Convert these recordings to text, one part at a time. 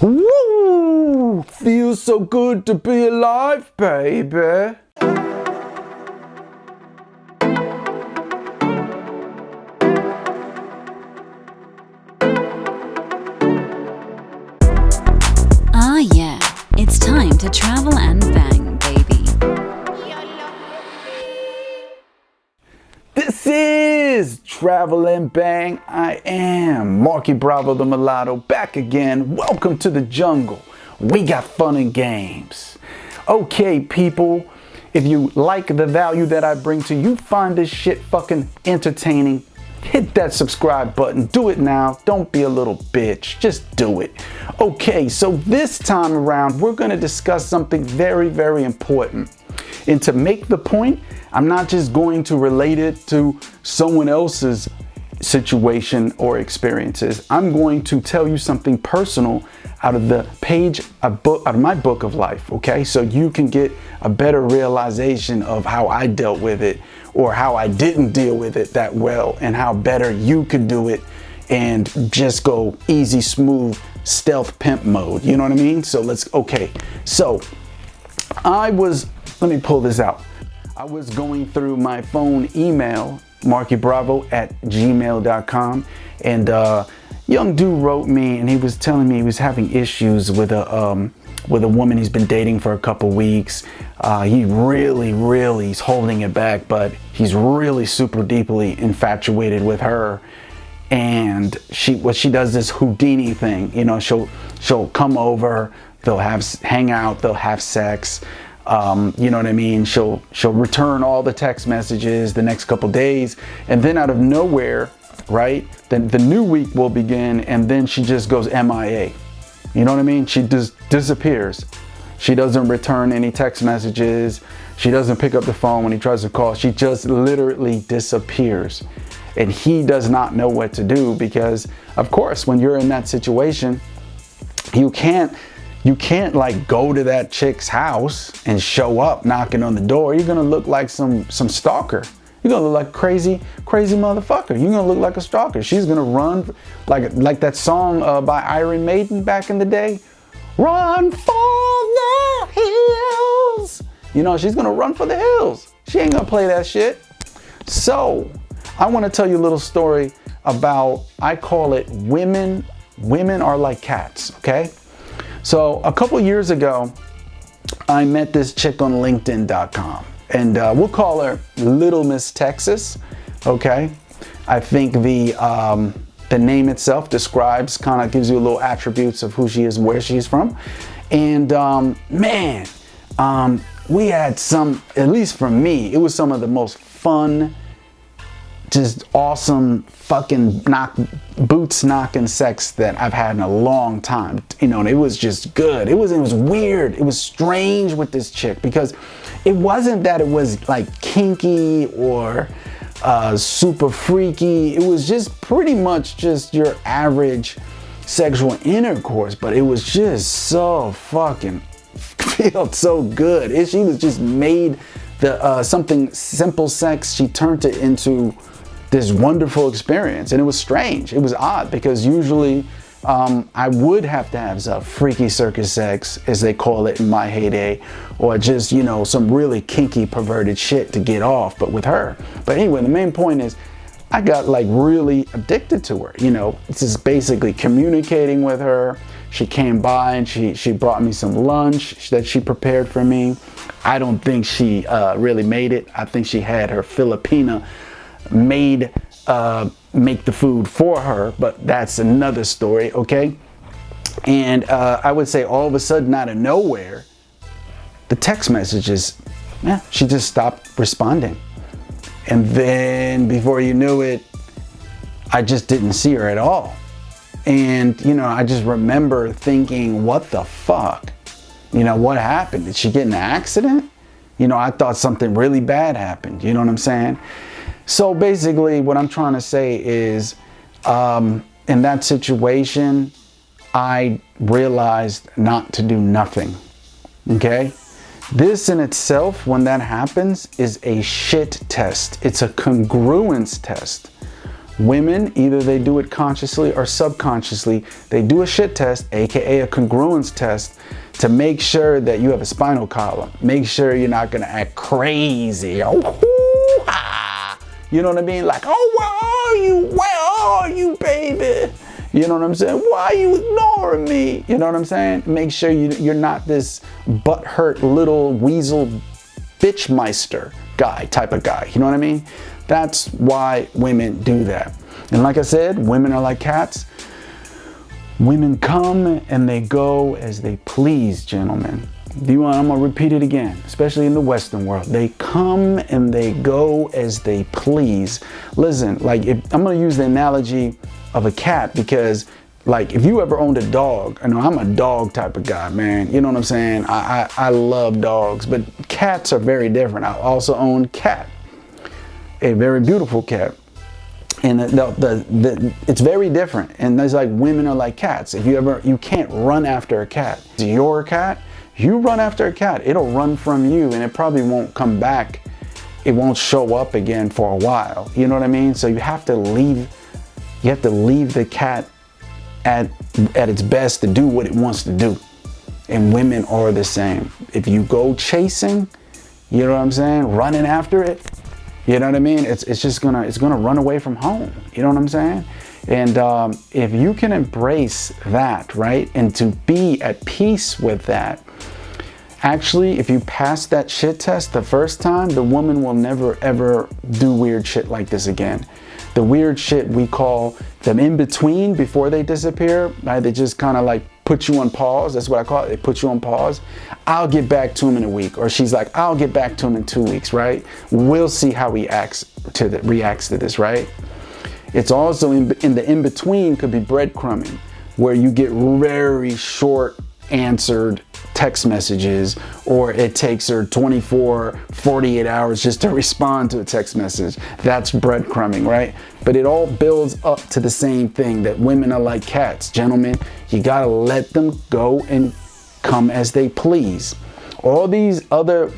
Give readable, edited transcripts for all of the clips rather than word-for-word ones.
Woo! Feels so good to be alive, baby. Ah yeah, it's time to travel and bang, baby. This is Travel and Bang. I am Marky Bravo the Mulatto, back again. Welcome to the jungle. We got fun and games. Okay, people, if you like the value that I bring to you, find this shit fucking entertaining, hit that subscribe button. Do it now. Don't be a little bitch. Just do it. Okay, so this time around, we're going to discuss something very, very important. And to make the point, I'm not just going to relate it to someone else's situation or experiences. I'm going to tell you something personal out of the page out of my book of life, okay? So you can get a better realization of how I dealt with it or how I didn't deal with it that well and how better you could do it and just go easy, smooth, stealth pimp mode. You know what I mean? So okay. So let me pull this out. I was going through my phone email, markybravo@gmail.com, and young dude wrote me and he was telling me he was having issues with a woman he's been dating for a couple weeks. He he's holding it back, but he's really super deeply infatuated with her. And what she does this Houdini thing, you know, she'll come over, they'll hang out, they'll have sex. You know what I mean? She'll return all the text messages the next couple days, and then out of nowhere, right? Then the new week will begin, and then she just goes MIA. You know what I mean? She just disappears. She doesn't return any text messages. She doesn't pick up the phone when he tries to call. She just literally disappears. And he does not know what to do because, of course, when you're in that situation, you can't like go to that chick's house and show up knocking on the door. You're gonna look like some stalker. You're gonna look like crazy motherfucker. You're gonna look like a stalker. She's gonna run like that song by Iron Maiden back in the day. Run for the hills. You know, she's gonna run for the hills. She ain't gonna play that shit. So I wanna tell you a little story about, I call it women are like cats, okay? So a couple years ago, I met this chick on LinkedIn.com, and we'll call her Little Miss Texas, okay? I think the name itself describes, kind of gives you a little attributes of who she is, where she's from. And man, we had at least for me, it was some of the most fun, just awesome fucking boots knocking sex that I've had in a long time. You know, and it was just good. It was weird. It was strange with this chick because it wasn't that it was like kinky or super freaky. It was just pretty much just your average sexual intercourse, but it was just so fucking felt so good. She was just made something simple sex. She turned it into this wonderful experience, and it was strange. It was odd because usually I would have to have some freaky circus sex, as they call it in my heyday, or just, you know, some really kinky perverted shit to get off, but with her. But anyway, the main point is I got like really addicted to her. You know, this is basically communicating with her. She came by and she brought me some lunch that she prepared for me. I don't think she really made it. I think she had her Filipina make the food for her, but that's another story, okay? And I would say all of a sudden, out of nowhere, the text messages, she just stopped responding. And then before you knew it, I just didn't see her at all. And, you know, I just remember thinking, what the fuck? You know, what happened? Did she get in an accident? You know, I thought something really bad happened. You know what I'm saying? So basically what I'm trying to say is, in that situation, I realized not to do nothing, okay? This in itself, when that happens, is a shit test. It's a congruence test, Women, either they do it consciously or subconsciously. They do a shit test, aka a congruence test, to make sure that you have a spinal column. Make sure you're not gonna act crazy. Oh, you know what I mean? Like, oh, where are you? Where are you, baby? You know what I'm saying? Why are you ignoring me? You know what I'm saying? Make sure you're not this butthurt little weasel bitchmeister guy, type of guy. You know what I mean? That's why women do that. And like I said, women are like cats. Women come and they go as they please, gentlemen. I'm gonna repeat it again, especially in the Western world. They come and they go as they please. Listen, like I'm gonna use the analogy of a cat because, like, if you ever owned a dog, I know I'm a dog type of guy, man. You know what I'm saying? I love dogs, but cats are very different. I also own cat, a very beautiful cat. And it's very different. And it's like women are like cats. You can't run after a cat. If you're a cat, you run after a cat. It'll run from you and it probably won't come back. It won't show up again for a while. You know what I mean? So you have to leave the cat at its best to do what it wants to do. And women are the same. If you go chasing, you know what I'm saying, running after it, you know what I mean? It's gonna run away from home. You know what I'm saying? And if you can embrace that, right, and to be at peace with that, actually, if you pass that shit test the first time, the woman will never ever do weird shit like this again. The weird shit we call them in between before they disappear, right? They just kind of like put you on pause. That's what I call it. They put you on pause. I'll get back to him in a week. Or she's like, I'll get back to him in 2 weeks, right? We'll see how he reacts to this, right? It's also in the in-between could be breadcrumbing, where you get very short answered text messages, or it takes her 24, 48 hours just to respond to a text message. That's breadcrumbing, right? But it all builds up to the same thing, that women are like cats. Gentlemen, you gotta let them go and come as they please. All these other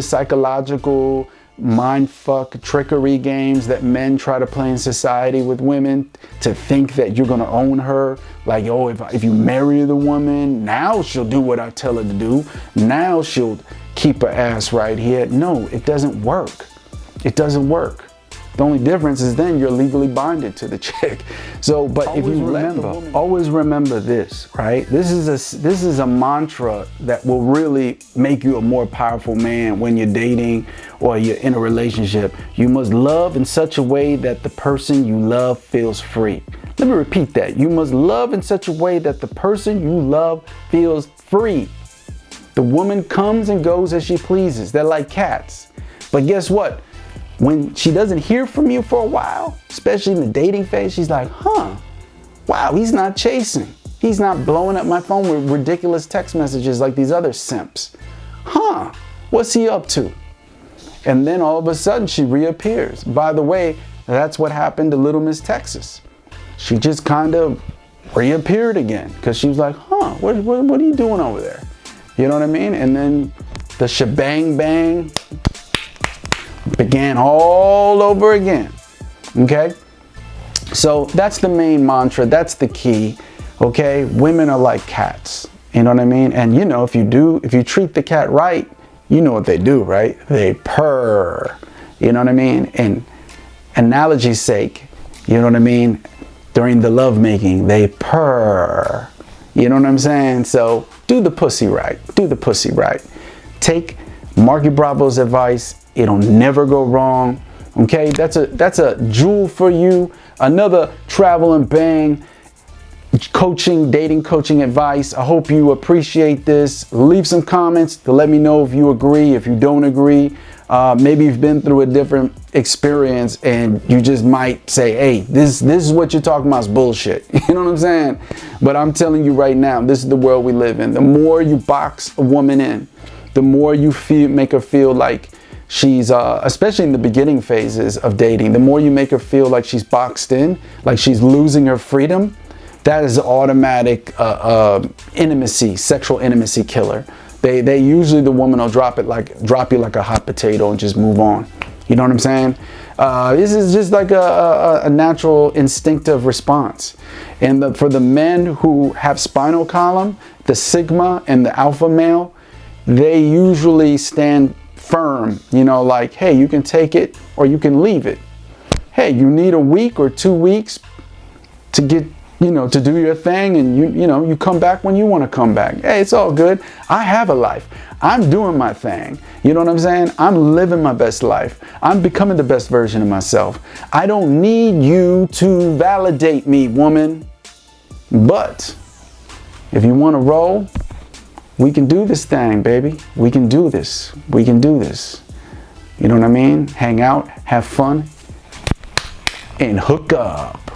psychological mindfuck trickery games that men try to play in society with women to think that you're gonna own her, like, oh, if you marry the woman, now she'll do what I tell her to do, now she'll keep her ass right here. No, it doesn't work. It doesn't work. The only difference is then you're legally binded to the chick. So, but always, if you remember, always remember this, right? This is a mantra that will really make you a more powerful man when you're dating or you're in a relationship. You must love in such a way that the person you love feels free. Let me repeat that. You must love in such a way that the person you love feels free. The woman comes and goes as she pleases. They're like cats. But guess what? When she doesn't hear from you for a while, especially in the dating phase, she's like, wow, he's not chasing. He's not blowing up my phone with ridiculous text messages like these other simps. What's he up to? And then all of a sudden she reappears. By the way, that's what happened to Little Miss Texas. She just kind of reappeared again because she was like, what are you doing over there? You know what I mean? And then the shebang bang began all over again. Okay, so that's the main mantra. That's the key. Okay, women are like cats. You know what I mean? And you know, if you treat the cat right, you know what they do, right? They purr. You know what I mean? And analogy's sake, you know what I mean? During the lovemaking, they purr. You know what I'm saying? So do the pussy right. Do the pussy right. Take Marky Bravo's advice. It'll never go wrong. Okay, that's a jewel for you. Another travel and bang dating coaching advice. I hope you appreciate this. Leave some comments to let me know if you agree, if you don't agree. Maybe you've been through a different experience and you just might say, hey, this is what you're talking about is bullshit. You know what I'm saying? But I'm telling you right now, this is the world we live in. The more you box a woman in, the more you make her feel like she's, especially in the beginning phases of dating, the more you make her feel like she's boxed in, like she's losing her freedom, that is automatic intimacy, sexual intimacy killer. They usually, the woman will drop you like a hot potato and just move on. You know what I'm saying? This is just like a natural instinctive response. And for the men who have spinal column, the sigma and the alpha male, they usually stand firm, you know, like, hey, you can take it or you can leave it. Hey, you need a week or 2 weeks to get, you know, to do your thing, and you come back when you want to come back. Hey, it's all good. I have a life. I'm doing my thing. You know what I'm saying? I'm living my best life. I'm becoming the best version of myself. I don't need you to validate me, woman. But if you want to roll, we can do this thing, baby. We can do this. We can do this. You know what I mean? Hang out, have fun, and hook up.